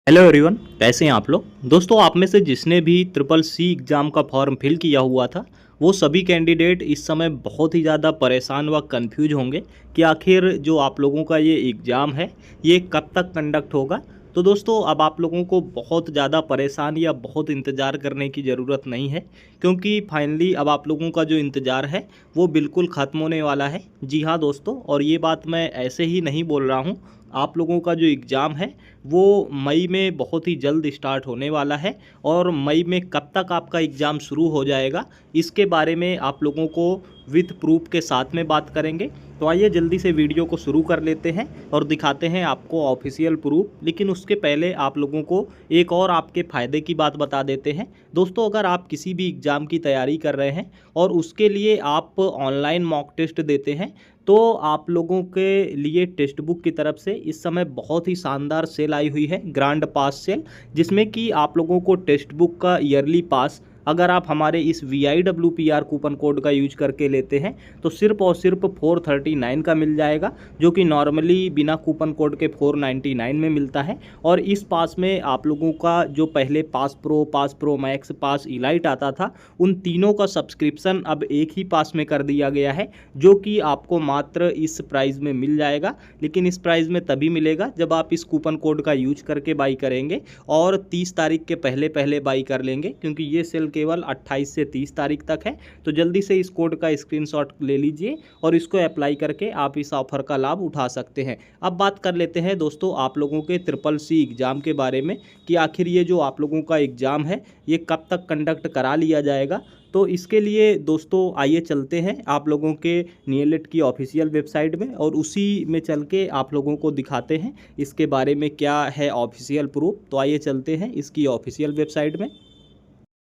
Hello everyone, कैसे हैं आप लोग। दोस्तों, आप में से जिसने भी ट्रिपल सी एग्ज़ाम का फॉर्म फिल किया हुआ था, वो सभी कैंडिडेट इस समय बहुत ही ज़्यादा परेशान व कंफ्यूज होंगे कि आखिर जो आप लोगों का ये एग्ज़ाम है, ये कब तक कंडक्ट होगा। तो दोस्तों, अब आप लोगों को बहुत ज़्यादा परेशान या बहुत इंतज़ार करने की ज़रूरत नहीं है, क्योंकि फाइनली अब आप लोगों का जो इंतज़ार है, वो बिल्कुल ख़त्म होने वाला है। जी हाँ दोस्तों, और ये बात मैं ऐसे ही नहीं बोल रहा हूँ। आप लोगों का जो एग्ज़ाम है, वो मई में बहुत ही जल्द स्टार्ट होने वाला है। और मई में कब तक आपका एग्ज़ाम शुरू हो जाएगा, इसके बारे में आप लोगों को विथ प्रूफ के साथ में बात करेंगे। तो आइए जल्दी से वीडियो को शुरू कर लेते हैं और दिखाते हैं आपको ऑफिशियल प्रूफ। लेकिन उसके पहले आप लोगों को एक और आपके फ़ायदे की बात बता देते हैं। दोस्तों, अगर आप किसी भी एग्ज़ाम की तैयारी कर रहे हैं और उसके लिए आप ऑनलाइन मॉक टेस्ट देते हैं, तो आप लोगों के लिए टेक्स्ट बुक की तरफ से इस समय बहुत ही शानदार सेल आई हुई है, ग्रांड पास सेल, जिसमें कि आप लोगों को टेक्स्ट बुक का ईयरली पास अगर आप हमारे इस VIWPR कूपन कोड का यूज करके लेते हैं तो सिर्फ और सिर्फ 439 का मिल जाएगा, जो कि नॉर्मली बिना कूपन कोड के 499 में मिलता है। और इस पास में आप लोगों का जो पहले पास प्रो मैक्स, पास इलाइट आता था, उन तीनों का सब्सक्रिप्शन अब एक ही पास में कर दिया गया है, जो कि आपको मात्र इस प्राइस में मिल जाएगा। लेकिन इस प्राइस में तभी मिलेगा जब आप इस कूपन कोड का यूज करके बाई करेंगे और 30 तारीख के पहले पहले बाई कर लेंगे, क्योंकि ये सेल केवल 28 से 30 तारीख तक है। तो जल्दी से इस कोड का स्क्रीनशॉट ले लीजिए और इसको अप्लाई करके आप इस ऑफर का लाभ उठा सकते हैं। अब बात कर लेते हैं दोस्तों आप लोगों के ट्रिपल सी एग्ज़ाम के बारे में कि आखिर ये जो आप लोगों का एग्ज़ाम है, ये कब तक कंडक्ट करा लिया जाएगा। तो इसके लिए दोस्तों आइए चलते हैं आप लोगों के नीलेट की ऑफिशियल वेबसाइट में और उसी में चल के आप लोगों को दिखाते हैं इसके बारे में क्या है ऑफिशियल प्रूफ। तो आइए चलते हैं इसकी ऑफिशियल वेबसाइट में।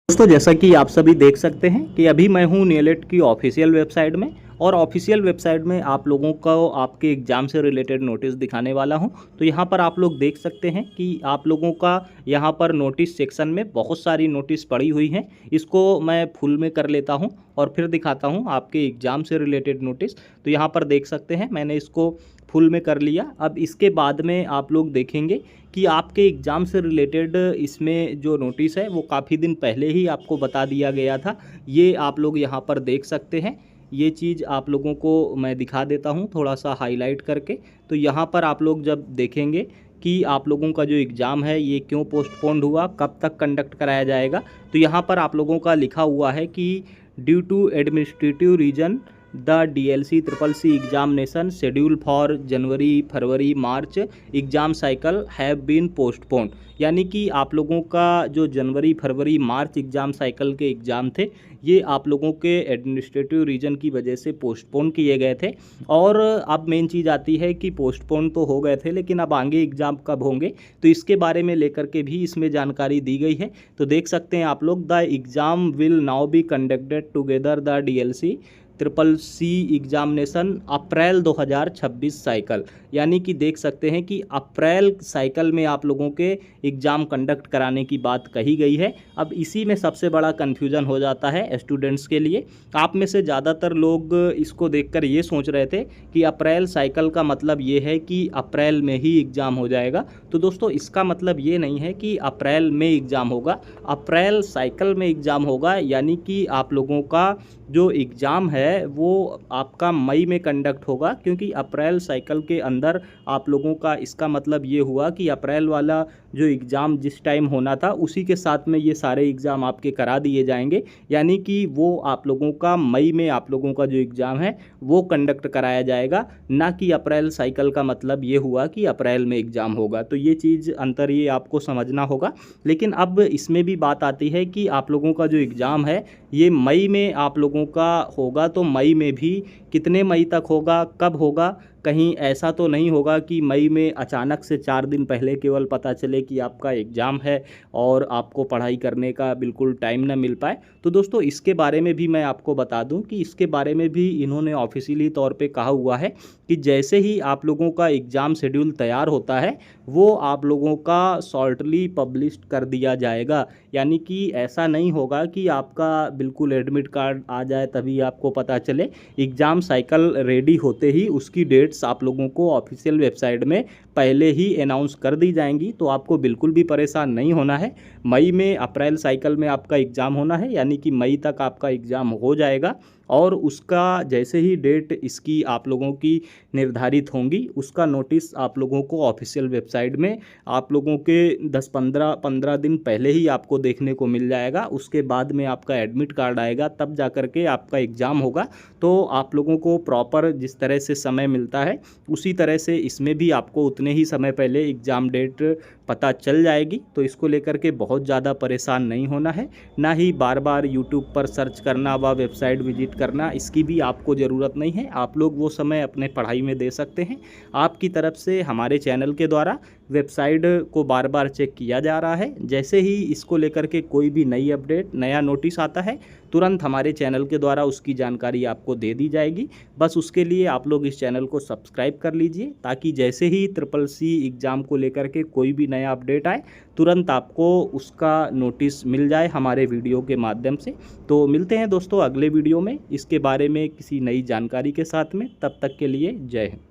दोस्तों, जैसा कि आप सभी देख सकते हैं कि अभी मैं हूं नीलेट की ऑफिशियल वेबसाइट में, और ऑफिशियल वेबसाइट में आप लोगों को आपके एग्ज़ाम से रिलेटेड नोटिस दिखाने वाला हूं। तो यहां पर आप लोग देख सकते हैं कि आप लोगों का यहां पर नोटिस सेक्शन में बहुत सारी नोटिस पड़ी हुई हैं। इसको मैं फुल में कर लेता हूं और फिर दिखाता हूं आपके एग्ज़ाम से रिलेटेड नोटिस। तो यहाँ पर देख सकते हैं मैंने इसको फुल में कर लिया। अब इसके बाद में आप लोग देखेंगे कि आपके एग्ज़ाम से रिलेटेड इसमें जो नोटिस है वो काफ़ी दिन पहले ही आपको बता दिया गया था। ये आप लोग यहाँ पर देख सकते हैं। ये चीज़ आप लोगों को मैं दिखा देता हूँ थोड़ा सा हाईलाइट करके। तो यहाँ पर आप लोग जब देखेंगे कि आप लोगों का जो एग्ज़ाम है ये क्यों पोस्टपोन्ड हुआ, कब तक कंडक्ट कराया जाएगा, तो यहाँ पर आप लोगों का लिखा हुआ है कि due to administrative reason the DLC triple C examination schedule for January February March exam cycle have been postponed. यानी कि आप लोगों का जो जनवरी फरवरी मार्च एग्ज़ाम साइकिल के एग्ज़ाम थे, ये आप लोगों के एडमिनिस्ट्रेटिव रीजन की वजह से पोस्टपोन किए गए थे। और अब मेन चीज़ आती है कि पोस्टपोन तो हो गए थे, लेकिन अब आगे एग्ज़ाम कब होंगे, तो इसके बारे में लेकर के भी इसमें जानकारी दी गई है। तो देख सकते हैं आप लोग, the exam will now be conducted together the DLC triple C examination April 2026 cycle. यानी कि देख सकते हैं कि अप्रैल साइकिल में आप लोगों के एग्ज़ाम कंडक्ट कराने की बात कही गई है। अब इसी में सबसे बड़ा कन्फ्यूज़न हो जाता है स्टूडेंट्स के लिए। आप में से ज़्यादातर लोग इसको देखकर ये सोच रहे थे कि अप्रैल साइकिल का मतलब ये है कि अप्रैल में ही एग्ज़ाम हो जाएगा। तो दोस्तों, इसका मतलब ये नहीं है कि अप्रैल में एग्ज़ाम होगा, अप्रैल साइकिल में एग्ज़ाम होगा। यानी कि आप लोगों का जो एग्ज़ाम है वो आपका मई में कंडक्ट होगा, क्योंकि अप्रैल साइकिल के अंदर आप लोगों का, इसका मतलब ये हुआ कि अप्रैल वाला जो एग्ज़ाम जिस टाइम होना था उसी के साथ में ये सारे एग्ज़ाम आपके करा दिए जाएंगे। यानी कि वो आप लोगों का मई में आप लोगों का जो एग्ज़ाम है वो कंडक्ट कराया जाएगा, ना कि अप्रैल साइकिल का मतलब ये हुआ कि अप्रैल में एग्ज़ाम होगा। तो ये चीज़ अंतर ये आपको समझना होगा। लेकिन अब इसमें भी बात आती है कि आप लोगों का जो एग्ज़ाम है ये मई में आप लोगों का होगा, तो मई में भी कितने मई तक होगा, कब होगा, कहीं ऐसा तो नहीं होगा कि मई में अचानक से 4 दिन पहले केवल पता चले कि आपका एग्ज़ाम है और आपको पढ़ाई करने का बिल्कुल टाइम ना मिल पाए। तो दोस्तों, इसके बारे में भी मैं आपको बता दूं कि इसके बारे में भी इन्होंने ऑफिशियली तौर पे कहा हुआ है कि जैसे ही आप लोगों का एग्ज़ाम शेड्यूल तैयार होता है वो आप लोगों का शॉर्टली पब्लिश कर दिया जाएगा। यानी कि ऐसा नहीं होगा कि आपका बिल्कुल एडमिट कार्ड आ जाए तभी आपको पता चले। एग्ज़ाम साइकिल रेडी होते ही उसकी डेट डेट्स आप लोगों को ऑफिशियल वेबसाइट में पहले ही अनाउंस कर दी जाएंगी, तो आपको बिल्कुल भी परेशान नहीं होना है। मई में अप्रैल साइकिल में आपका एग्ज़ाम होना है, यानी कि मई तक आपका एग्ज़ाम हो जाएगा और उसका जैसे ही डेट इसकी आप लोगों की निर्धारित होंगी, उसका नोटिस आप लोगों को ऑफिशियल वेबसाइट में आप लोगों के 10-15 दिन पहले ही आपको देखने को मिल जाएगा। उसके बाद में आपका एडमिट कार्ड आएगा, तब जा कर के आपका एग्ज़ाम होगा। तो आप लोगों को प्रॉपर जिस तरह से समय मिलता है, उसी तरह से इसमें भी आपको उतने ही समय पहले एग्ज़ाम डेट पता चल जाएगी। तो इसको लेकर के बहुत ज़्यादा परेशान नहीं होना है, ना ही बार बार यूट्यूब पर सर्च करना व वेबसाइट विजिट करना, इसकी भी आपको ज़रूरत नहीं है। आप लोग वो समय अपने पढ़ाई में दे सकते हैं। आपकी तरफ से हमारे चैनल के द्वारा वेबसाइट को बार बार चेक किया जा रहा है। जैसे ही इसको लेकर के कोई भी नई अपडेट, नया नोटिस आता है, तुरंत हमारे चैनल के द्वारा उसकी जानकारी आपको दे दी जाएगी। बस उसके लिए आप लोग इस चैनल को सब्सक्राइब कर लीजिए, ताकि जैसे ही CCC एग्ज़ाम को लेकर के कोई भी नया अपडेट आए, तुरंत आपको उसका नोटिस मिल जाए हमारे वीडियो के माध्यम से। तो मिलते हैं दोस्तों अगले वीडियो में इसके बारे में किसी नई जानकारी के साथ में। तब तक के लिए जय हिंद।